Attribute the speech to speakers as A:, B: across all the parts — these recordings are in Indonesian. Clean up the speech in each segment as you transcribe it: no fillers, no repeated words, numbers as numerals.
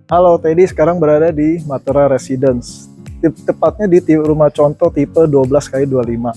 A: Halo, Teddy sekarang berada di Matera Residence. Tepatnya di rumah contoh tipe 12x25.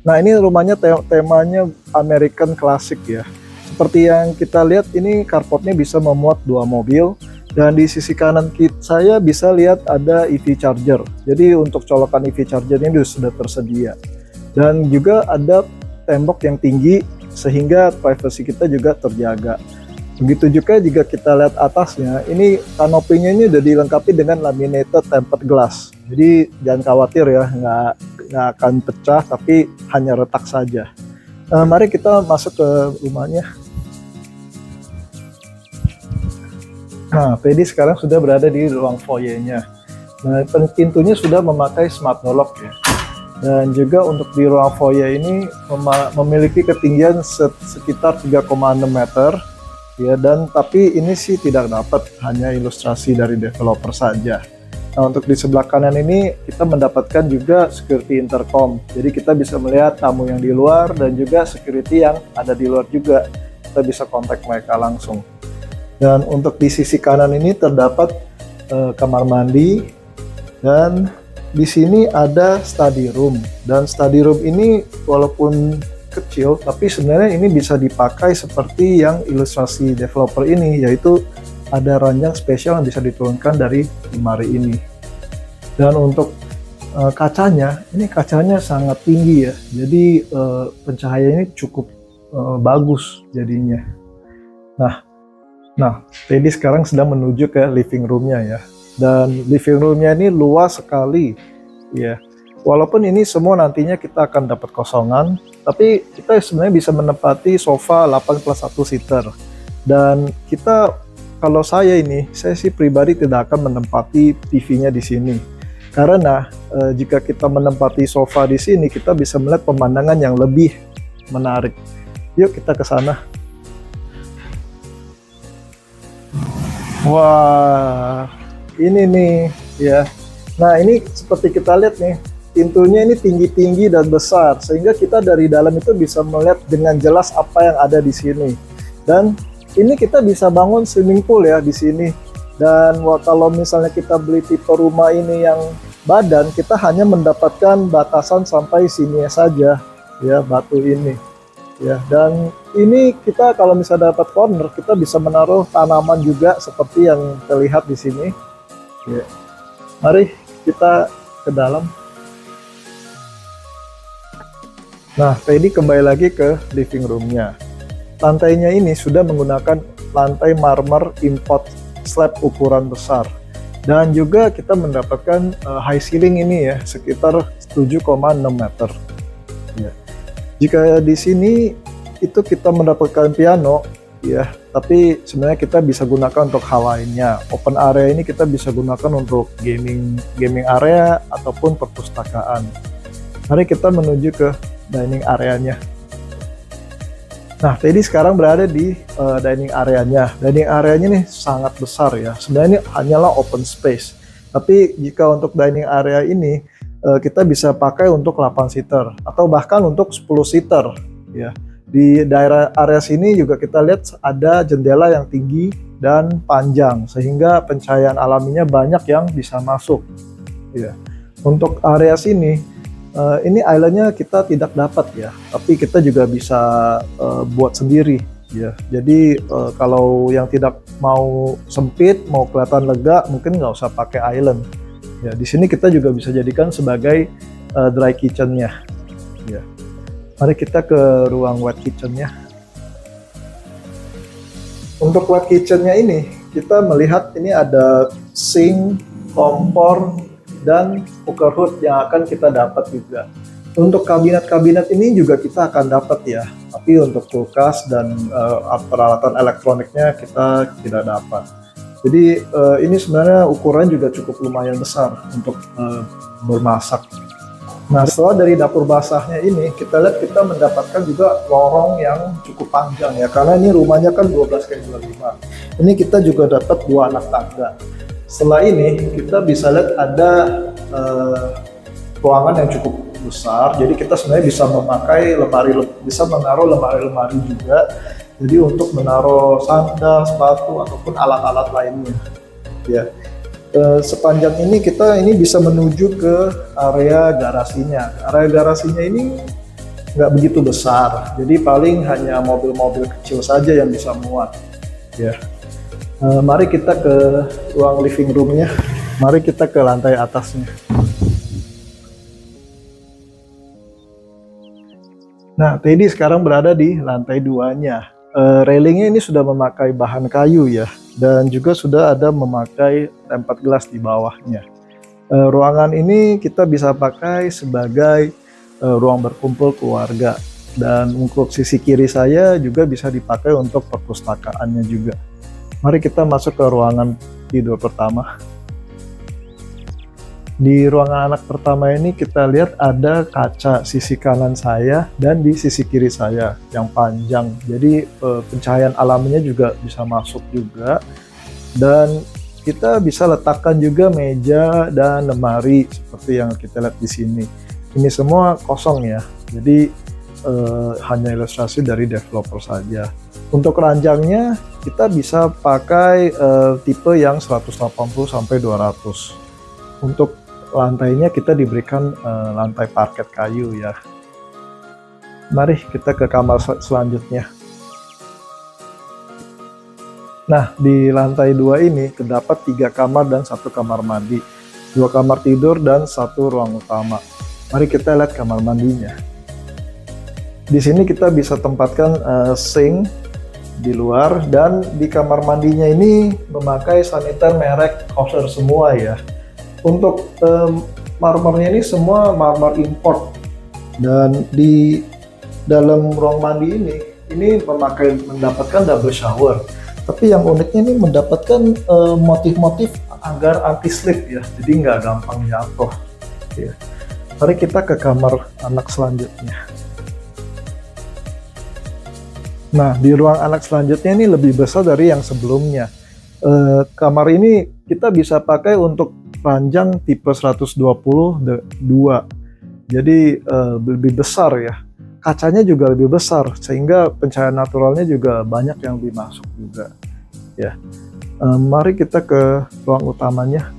A: Nah, ini rumahnya temanya American Classic ya. Seperti yang kita lihat, ini carportnya bisa memuat dua mobil. Dan di sisi kanan saya bisa lihat ada EV charger. Jadi untuk colokan EV charger ini sudah tersedia. Dan juga ada tembok yang tinggi sehingga privasi kita juga terjaga. Begitu juga jika kita lihat atasnya, ini kanopinya ini udah dilengkapi dengan laminated tempered glass. Jadi jangan khawatir ya, nggak akan pecah, tapi hanya retak saja. Mari kita masuk ke rumahnya. Nah, Teddy sekarang sudah berada di ruang foyer-nya. Nah, pintunya sudah memakai smart door lock ya. Dan juga untuk di ruang foyer ini memiliki ketinggian sekitar 3,6 meter. Ya, dan tapi ini sih tidak dapat, hanya ilustrasi dari developer saja. Nah, untuk di sebelah kanan ini kita mendapatkan juga security intercom. Jadi kita bisa melihat tamu yang di luar dan juga security yang ada di luar juga. Kita bisa kontak mereka langsung. Dan untuk di sisi kanan ini terdapat kamar mandi, dan di sini ada study room. Dan study room ini walaupun kecil, tapi sebenarnya ini bisa dipakai seperti yang ilustrasi developer ini, yaitu ada ranjang spesial yang bisa diturunkan dari lemari ini. Dan untuk kacanya, ini kacanya sangat tinggi ya, jadi pencahayaannya cukup bagus jadinya. Nah, Teddy sekarang sedang menuju ke living roomnya ya, dan living roomnya ini luas sekali ya. Walaupun ini semua nantinya kita akan dapat kosongan, tapi kita sebenarnya bisa menempati sofa 8+1 seater. Dan kita, kalau saya sih pribadi tidak akan menempati TV-nya di sini. Karena jika kita menempati sofa di sini, kita bisa melihat pemandangan yang lebih menarik. Yuk kita ke sana. Wah, ini nih ya. Nah, ini seperti kita lihat nih, pintunya ini tinggi-tinggi dan besar, sehingga kita dari dalam itu bisa melihat dengan jelas apa yang ada di sini. Dan ini kita bisa bangun swimming pool ya di sini. Dan kalau misalnya kita beli tipe rumah ini yang badan, kita hanya mendapatkan batasan sampai sini saja ya, batu ini ya. Dan ini kita kalau misalnya dapat corner, kita bisa menaruh tanaman juga seperti yang terlihat di sini ya. Mari kita ke dalam. Nah, Teddy kembali lagi ke living roomnya. Lantainya ini sudah menggunakan lantai marmer import slab ukuran besar. Dan juga kita mendapatkan high ceiling ini ya, sekitar 7,6 meter. Ya. Jika di sini itu kita mendapatkan piano, ya, tapi sebenarnya kita bisa gunakan untuk hal lainnya. Open area ini kita bisa gunakan untuk gaming area ataupun perpustakaan. Mari kita menuju ke dining areanya. Nah, Teddy sekarang berada di dining areanya. Dining areanya nih sangat besar ya. Sebenarnya ini hanyalah open space. Tapi jika untuk dining area ini kita bisa pakai untuk 8 seater atau bahkan untuk 10 seater ya. Di daerah area sini juga kita lihat ada jendela yang tinggi dan panjang sehingga pencahayaan alaminya banyak yang bisa masuk ya. Untuk area sini ini islandnya kita tidak dapat ya, tapi kita juga bisa buat sendiri ya. Jadi kalau yang tidak mau sempit, mau kelihatan lega, mungkin nggak usah pakai island ya. Di sini kita juga bisa jadikan sebagai dry kitchen-nya ya. Mari kita ke ruang wet kitchen-nya. Untuk wet kitchen-nya ini kita melihat ini ada sink, kompor, dan cooker hood yang akan kita dapat juga. Untuk kabinet-kabinet ini juga kita akan dapat ya, tapi untuk kulkas dan peralatan elektroniknya kita tidak dapat. Jadi ini sebenarnya ukuran juga cukup lumayan besar untuk bermasak. Nah, setelah dari dapur basahnya ini, kita lihat kita mendapatkan juga lorong yang cukup panjang ya, karena ini rumahnya kan 12x25. Ini kita juga dapat 2 anak tangga. Setelah ini kita bisa lihat ada ruangan yang cukup besar, jadi kita sebenarnya bisa memakai bisa menaruh lemari-lemari juga, jadi untuk menaruh sandal, sepatu ataupun alat-alat lainnya. ya. Sepanjang ini kita ini bisa menuju ke area garasinya. Area garasinya ini nggak begitu besar, jadi paling hanya mobil-mobil kecil saja yang bisa muat. Ya, mari kita ke ruang living roomnya. Mari kita ke lantai atasnya. Nah, Teddy sekarang berada di lantai 2-nya. Railingnya ini sudah memakai bahan kayu ya, dan juga sudah ada memakai tempat gelas di bawahnya. Ruangan ini kita bisa pakai sebagai ruang berkumpul keluarga, dan untuk sisi kiri saya juga bisa dipakai untuk perpustakaannya juga. Mari kita masuk ke ruangan tidur pertama. Di ruangan anak pertama ini kita lihat ada kaca sisi kanan saya dan di sisi kiri saya yang panjang. Jadi pencahayaan alaminya juga bisa masuk juga. Dan kita bisa letakkan juga meja dan lemari seperti yang kita lihat di sini. Ini semua kosong ya. Jadi hanya ilustrasi dari developer saja. Untuk ranjangnya kita bisa pakai tipe yang 180 sampai 200. Untuk lantainya kita diberikan lantai parket kayu ya. Mari kita ke kamar selanjutnya. Nah, di lantai 2 ini terdapat 3 kamar dan 1 kamar mandi, 2 kamar tidur dan 1 ruang utama. Mari kita lihat kamar mandinya. Di sini kita bisa tempatkan sink di luar, dan di kamar mandinya ini memakai saniter merek Kohler semua ya. Untuk marmernya ini semua marmer import, dan di dalam ruang mandi ini mendapatkan double shower. Tapi yang uniknya ini mendapatkan motif-motif agar anti slip ya, jadi nggak gampang jatuh. Ya. Mari kita ke kamar anak selanjutnya. Nah, di ruang anak selanjutnya ini lebih besar dari yang sebelumnya. Kamar ini kita bisa pakai untuk ranjang tipe 120/2, jadi lebih besar ya. Kacanya juga lebih besar sehingga pencahayaan naturalnya juga banyak yang lebih masuk juga ya. Mari kita ke ruang utamanya.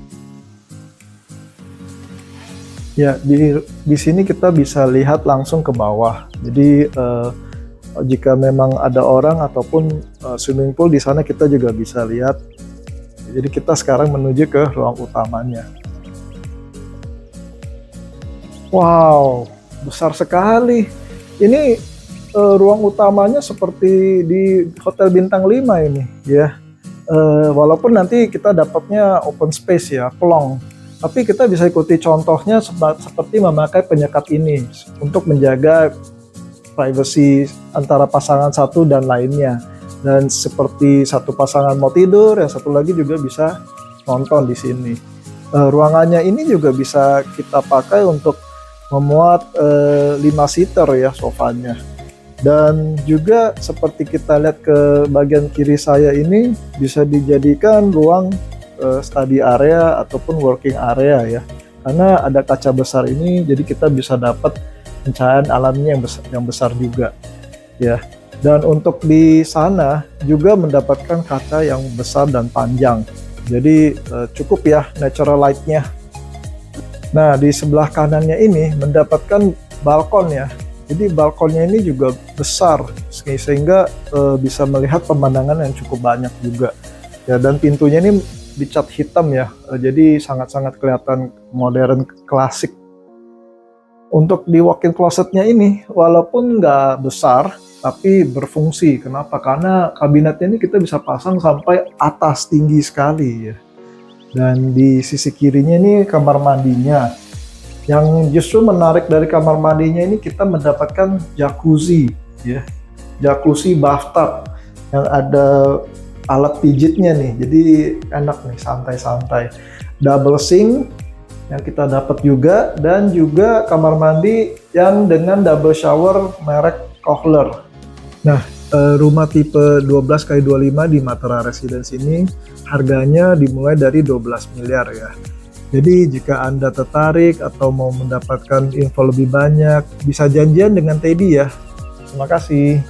A: Ya, di sini kita bisa lihat langsung ke bawah. Jadi jika memang ada orang ataupun swimming pool di sana kita juga bisa lihat. Jadi kita sekarang menuju ke ruang utamanya. Wow, besar sekali. Ini ruang utamanya seperti di Hotel Bintang 5 ini ya. Walaupun nanti kita dapatnya open space ya, pelong. Tapi kita bisa ikuti contohnya seperti memakai penyekat ini untuk menjaga privacy antara pasangan satu dan lainnya. Dan seperti satu pasangan mau tidur, yang satu lagi juga bisa nonton di sini. Ruangannya ini juga bisa kita pakai untuk memuat 5 seater ya sofanya. Dan juga seperti kita lihat ke bagian kiri saya ini bisa dijadikan ruang study area ataupun working area ya. Karena ada kaca besar ini, jadi kita bisa dapat pencahayaan alamnya yang besar juga ya. Dan untuk di sana juga mendapatkan kaca yang besar dan panjang. Jadi cukup ya natural light-nya. Nah, di sebelah kanannya ini mendapatkan balkon ya. Jadi balkonnya ini juga besar sehingga bisa melihat pemandangan yang cukup banyak juga. Ya, dan pintunya ini dicat hitam ya. Jadi sangat-sangat kelihatan modern klasik. Untuk di walk-in closet-nya ini walaupun nggak besar tapi berfungsi. Kenapa? Karena kabinetnya ini kita bisa pasang sampai atas tinggi sekali ya. Dan di sisi kirinya ini kamar mandinya. Yang justru menarik dari kamar mandinya ini kita mendapatkan jacuzzi ya. Jacuzzi bathtub yang ada alat pijitnya nih. Jadi enak nih, santai-santai. Double sink yang kita dapat juga, dan juga kamar mandi yang dengan double shower merek Kohler. Nah, rumah tipe 12x25 di Matera Residence ini harganya dimulai dari 12 miliar ya. Jadi jika Anda tertarik atau mau mendapatkan info lebih banyak, bisa janjian dengan Teddy ya. Terima kasih.